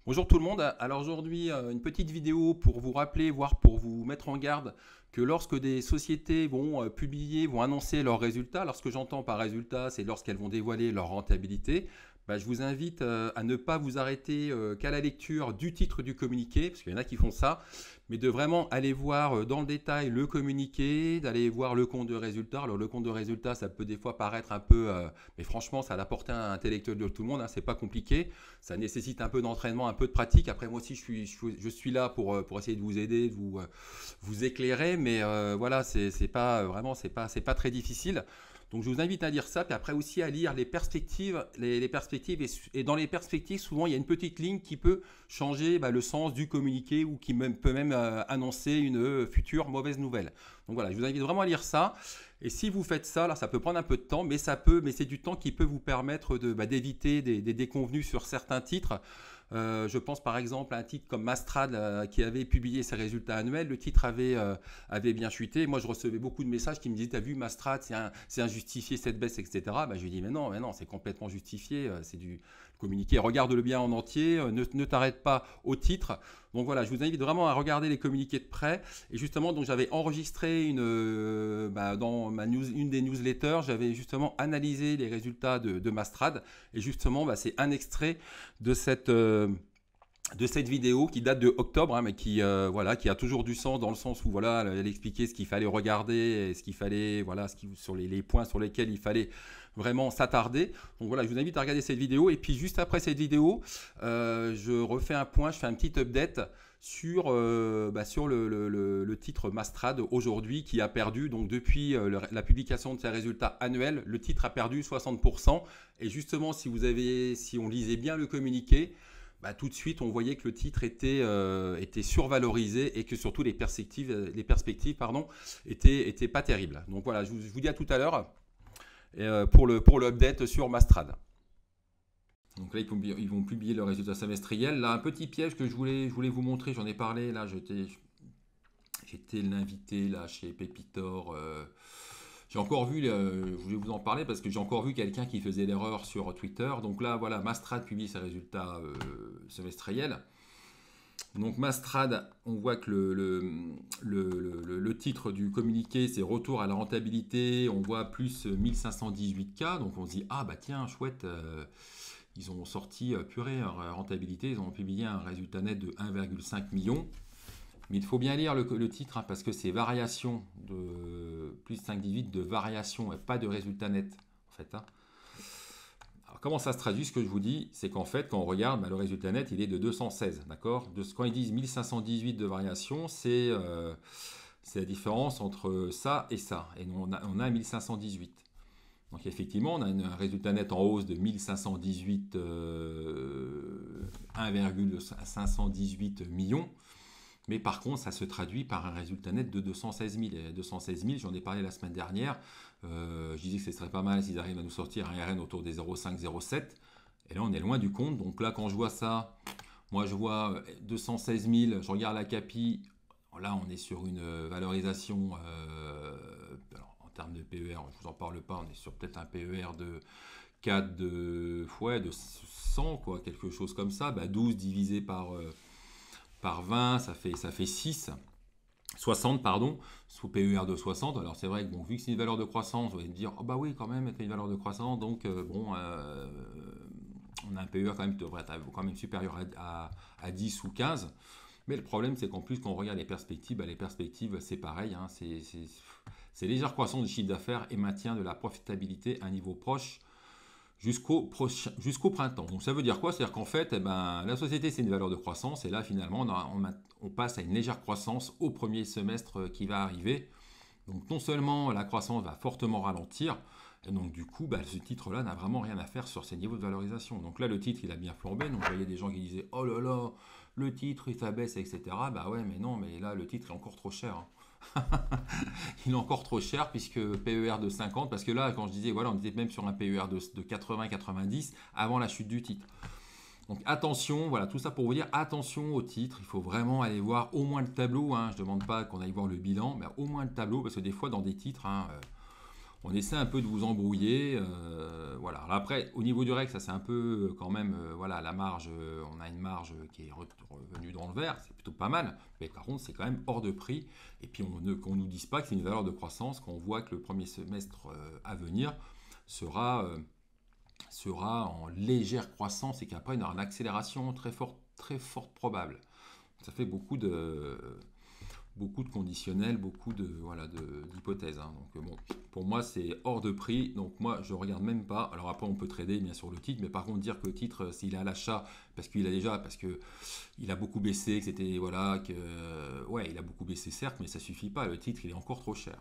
Bonjour tout le monde. Alors aujourd'hui, une petite vidéo pour vous rappeler, voire pour vous mettre en garde que lorsque des sociétés vont publier, vont annoncer leurs résultats, alors ce que j'entends par résultats, c'est lorsqu'elles vont dévoiler leur rentabilité, je vous invite à ne pas vous arrêter qu'à la lecture du titre du communiqué, parce qu'il y en a qui font ça, mais de vraiment aller voir dans le détail le communiqué, d'aller voir le compte de résultats. Alors le compte de résultats, ça peut des fois paraître un peu, mais franchement, ça a la portée intellectuelle de tout le monde, hein, c'est pas compliqué. Ça nécessite un peu d'entraînement, un peu de pratique. Après, moi aussi, je suis là pour essayer de vous aider, de vous éclairer, mais voilà, c'est pas vraiment, c'est pas très difficile. Donc, je vous invite à lire ça, puis après aussi à lire les perspectives, les perspectives, et dans les perspectives, souvent, il y a une petite ligne qui peut changer le sens du communiqué ou qui peut même annoncer une future mauvaise nouvelle. Donc voilà, je vous invite vraiment à lire ça. Et si vous faites ça, là, ça peut prendre un peu de temps, mais c'est du temps qui peut vous permettre d'éviter des déconvenus sur certains titres. Je pense par exemple à un titre comme Mastrad qui avait publié ses résultats annuels. Le titre avait bien chuté. Moi, je recevais beaucoup de messages qui me disaient: t'as vu Mastrad, c'est injustifié cette baisse, etc. Je lui dis: mais non, c'est complètement justifié. C'est du communiqué. Regarde-le bien en entier. Ne t'arrête pas au titre. Donc voilà, je vous invite vraiment à regarder les communiqués de près. Et justement, donc j'avais enregistré dans une des newsletters, j'avais justement analysé les résultats de Mastrad. Et justement, c'est un extrait de cette vidéo qui date de octobre, hein, mais qui a toujours du sens dans le sens où voilà, elle expliquait ce qu'il fallait regarder, et ce qu'il fallait, voilà, sur les points sur lesquels il fallait vraiment s'attarder. Donc voilà, je vous invite à regarder cette vidéo. Et puis juste après cette vidéo, je refais un point, je fais un petit update sur le titre Mastrad aujourd'hui qui a perdu, donc depuis la publication de ses résultats annuels, le titre a perdu 60%. Et justement, si on lisait bien le communiqué, tout de suite, on voyait que le titre était survalorisé et que surtout les perspectives étaient pas terribles. Donc voilà, je vous dis à tout à l'heure pour l'update sur Mastrad. Donc là, ils vont publier le résultat semestriel. Là, un petit piège que je voulais vous montrer, j'en ai parlé. Là, j'étais l'invité là chez Pépitor. J'ai encore vu, je voulais vous en parler parce que j'ai encore vu quelqu'un qui faisait l'erreur sur Twitter. Donc là, voilà, Mastrad publie ses résultats semestriels. Donc Mastrad, on voit que le titre du communiqué, c'est retour à la rentabilité. On voit plus 1518K. Donc on se dit, ah bah tiens, chouette, ils ont sorti purée rentabilité. Ils ont publié un résultat net de 1,5 million. Mais il faut bien lire le titre, hein, parce que c'est variation de plus 5,18 de variation et pas de résultat net. En fait, hein. Alors, comment ça se traduit? Ce que je vous dis, c'est qu'en fait, quand on regarde, le résultat net, il est de 216. D'accord? Quand ils disent 1518 de variation, c'est la différence entre ça et ça. Et nous, on a 1518. Donc effectivement, on a un résultat net en hausse de 1518, 1,518 millions. Mais par contre, ça se traduit par un résultat net de 216 000. Et 216 000, j'en ai parlé la semaine dernière. Je disais que ce serait pas mal s'ils arrivent à nous sortir un RN autour des 0,5, 0,7. Et là, on est loin du compte. Donc là, quand je vois ça, moi je vois 216 000, je regarde la CAPI. Là, on est sur une valorisation, alors, en termes de PER, je ne vous en parle pas, on est sur peut-être un PER de 4 de 100, quoi, quelque chose comme ça. 12 divisé par 20, ça fait 6. 60, pardon, sous PER de 60. Alors c'est vrai que vu que c'est une valeur de croissance, vous allez me dire, oh bah oui, quand même, c'est une valeur de croissance, donc on a un PER quand même qui devrait être quand même supérieur à 10 ou 15. Mais le problème, c'est qu'en plus, quand on regarde les perspectives, c'est pareil, hein, c'est légère croissance du chiffre d'affaires et maintien de la profitabilité à un niveau proche jusqu'au printemps. Donc ça veut dire quoi? C'est-à-dire qu'en fait, la société, c'est une valeur de croissance, et là, finalement, on passe à une légère croissance au premier semestre qui va arriver. Donc non seulement la croissance va fortement ralentir, et donc du coup, ce titre-là n'a vraiment rien à faire sur ces niveaux de valorisation. Donc là, le titre, il a bien flambé. Donc vous voyez des gens qui disaient, oh là là, le titre, il s'abaisse, etc. Ouais, mais non, mais là, le titre est encore trop cher, hein. Il est encore trop cher puisque PER de 50, parce que là, quand je disais, voilà, on était même sur un PER de 80-90 avant la chute du titre. Donc attention, voilà, tout ça pour vous dire, attention au titre, il faut vraiment aller voir au moins le tableau, hein. Je ne demande pas qu'on aille voir le bilan, mais au moins le tableau, parce que des fois dans des titres, hein, on essaie un peu de vous embrouiller. Voilà. Alors après, au niveau du REC, ça c'est un peu quand même, voilà, la marge, on a une marge qui est revenue dans le vert, c'est plutôt pas mal, mais par contre c'est quand même hors de prix. Et puis qu'on ne nous dise pas que c'est une valeur de croissance, qu'on voit que le premier semestre à venir sera en légère croissance et qu'après il y aura une accélération très forte probable. Ça fait beaucoup de conditionnels, beaucoup d'hypothèses. Hein. Donc bon, pour moi c'est hors de prix, donc moi je regarde même pas. Alors après on peut trader bien sûr le titre, mais par contre dire que le titre s'il est à l'achat parce qu'il a beaucoup baissé, que c'était voilà il a beaucoup baissé certes, mais ça suffit pas. Le titre il est encore trop cher.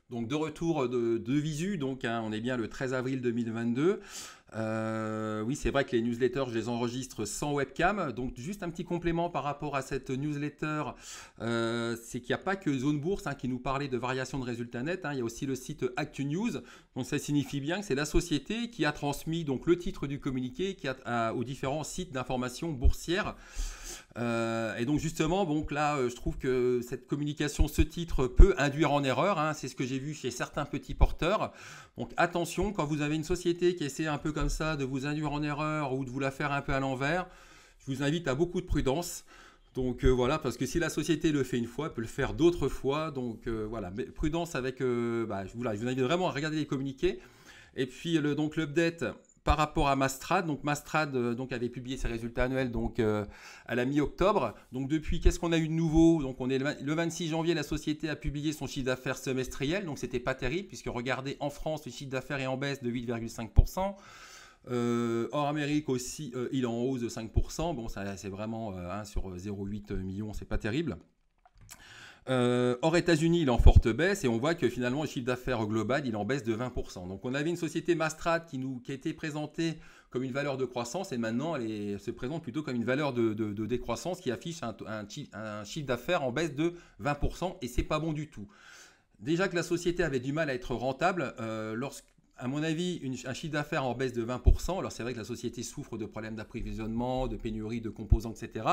Donc de retour de Visu, donc on est bien le 13 avril 2022. Oui, c'est vrai que les newsletters, je les enregistre sans webcam. Donc juste un petit complément par rapport à cette newsletter, c'est qu'il n'y a pas que Zone Bourse qui nous parlait de variation de résultats nets. Il y a aussi le site Actu News. Donc ça signifie bien que c'est la société qui a transmis donc le titre du communiqué aux différents sites d'information boursière. Et donc justement, donc là, je trouve que cette communication, ce titre peut induire en erreur. C'est ce que j'ai vu chez certains petits porteurs. Donc attention, quand vous avez une société qui essaie un peu comme ça de vous induire en erreur ou de vous la faire un peu à l'envers, je vous invite à beaucoup de prudence. Donc voilà, parce que si la société le fait une fois, elle peut le faire d'autres fois. Donc voilà, mais prudence avec... je vous invite vraiment à regarder les communiqués. Et puis donc l'update par rapport à Mastrad. Donc Mastrad avait publié ses résultats annuels à la mi-octobre. Donc depuis, qu'est-ce qu'on a eu de nouveau? Donc on est le 26 janvier, la société a publié son chiffre d'affaires semestriel. Donc c'était pas terrible puisque regardez, en France, le chiffre d'affaires est en baisse de 8,5%. Hors Amérique aussi, il est en hausse de 5%. Bon, ça c'est vraiment sur 0,8 millions, c'est pas terrible. Hors États-Unis, il est en forte baisse et on voit que finalement le chiffre d'affaires global il est en baisse de 20%. Donc on avait une société Mastrad qui a été présentée comme une valeur de croissance et maintenant elle se présente plutôt comme une valeur de décroissance qui affiche un chiffre d'affaires en baisse de 20% et c'est pas bon du tout. Déjà que la société avait du mal à être rentable, à mon avis, un chiffre d'affaires en baisse de 20%, alors c'est vrai que la société souffre de problèmes d'approvisionnement, de pénurie de composants, etc.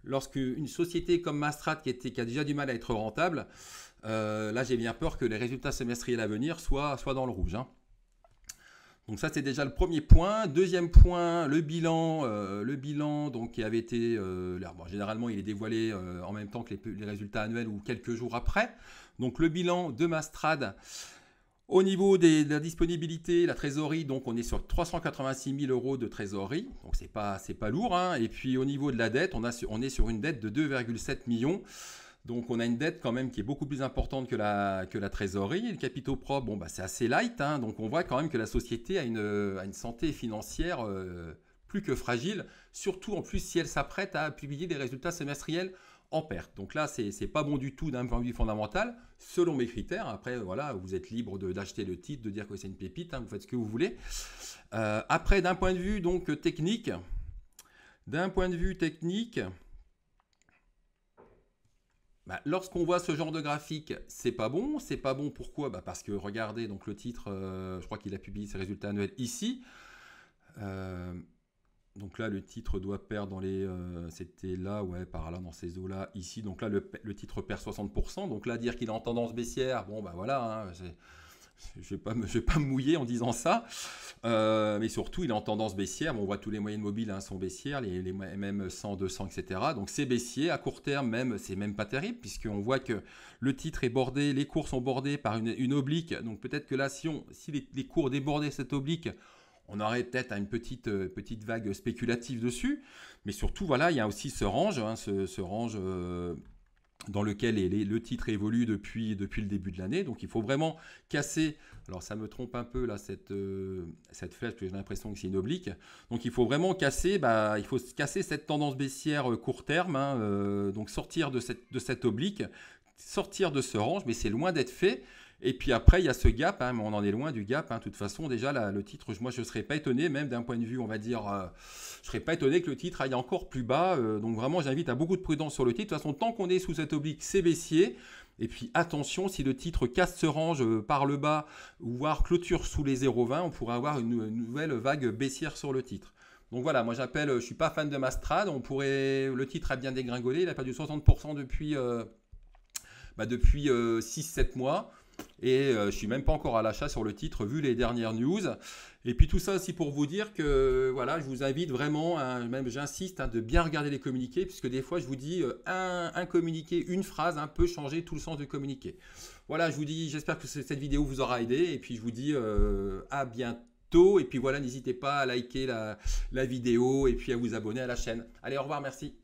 Lorsqu'une société comme Mastrad qui a déjà du mal à être rentable, là j'ai bien peur que les résultats semestriels à venir soient dans le rouge. Donc ça c'est déjà le premier point. Deuxième point, le bilan donc, qui avait été... généralement il est dévoilé en même temps que les résultats annuels ou quelques jours après. Donc le bilan de Mastrad... Au niveau de la disponibilité, la trésorerie, donc on est sur 386 000 euros de trésorerie, donc c'est pas lourd. Et puis au niveau de la dette, on est sur une dette de 2,7 millions. Donc on a une dette quand même qui est beaucoup plus importante que la trésorerie. Et le capitaux propres, c'est assez light. Donc on voit quand même que la société a une santé financière plus que fragile, surtout en plus si elle s'apprête à publier des résultats semestriels en perte. Donc là, c'est pas bon du tout d'un point de vue fondamental, selon mes critères. Après, voilà, vous êtes libre d'acheter le titre, de dire que c'est une pépite, vous faites ce que vous voulez. Après, d'un point de vue donc technique, lorsqu'on voit ce genre de graphique, c'est pas bon. C'est pas bon pourquoi? Parce que regardez, donc le titre, je crois qu'il a publié ses résultats annuels ici. Donc là, le titre doit perdre dans les... c'était là, ouais, par là, dans ces eaux-là, ici. Donc là, le titre perd 60%. Donc là, dire qu'il est en tendance baissière, bon, voilà, je vais pas me mouiller en disant ça. Mais surtout, il est en tendance baissière. Bon, on voit tous les moyennes mobiles sont baissières, les même 100, 200, etc. Donc c'est baissier. À court terme, même, c'est même pas terrible, puisqu'on voit que le titre est bordé, les cours sont bordés par une oblique. Donc peut-être que là, si les cours débordaient cette oblique, on aurait peut-être une petite vague spéculative dessus, mais surtout, voilà, il y a aussi ce range, ce range dans lequel le titre évolue depuis le début de l'année. Donc, il faut vraiment casser. Alors, ça me trompe un peu là cette flèche, parce que j'ai l'impression que c'est une oblique. Donc, il faut vraiment casser. Il faut casser cette tendance baissière court terme. Donc, sortir de cette oblique, sortir de ce range, mais c'est loin d'être fait. Et puis après, il y a ce gap, mais on en est loin du gap. De toute façon, déjà, le titre, moi, je ne serais pas étonné, même d'un point de vue, on va dire, je ne serais pas étonné que le titre aille encore plus bas. Donc vraiment, j'invite à beaucoup de prudence sur le titre. De toute façon, tant qu'on est sous cette oblique, c'est baissier. Et puis attention, si le titre casse ce range par le bas, voire clôture sous les 0,20, on pourrait avoir une nouvelle vague baissière sur le titre. Donc voilà, moi j'appelle, je ne suis pas fan de Mastrad. Le titre a bien dégringolé, il a perdu 60% depuis 6-7 mois. Et je suis même pas encore à l'achat sur le titre vu les dernières news. Et puis tout ça aussi pour vous dire que voilà, je vous invite vraiment, même j'insiste, de bien regarder les communiqués, puisque des fois je vous dis un communiqué, une phrase peut changer tout le sens du communiqué. Voilà, je vous dis, j'espère que cette vidéo vous aura aidé, et puis je vous dis à bientôt. Et puis voilà, n'hésitez pas à liker la vidéo et puis à vous abonner à la chaîne. Allez, au revoir, merci.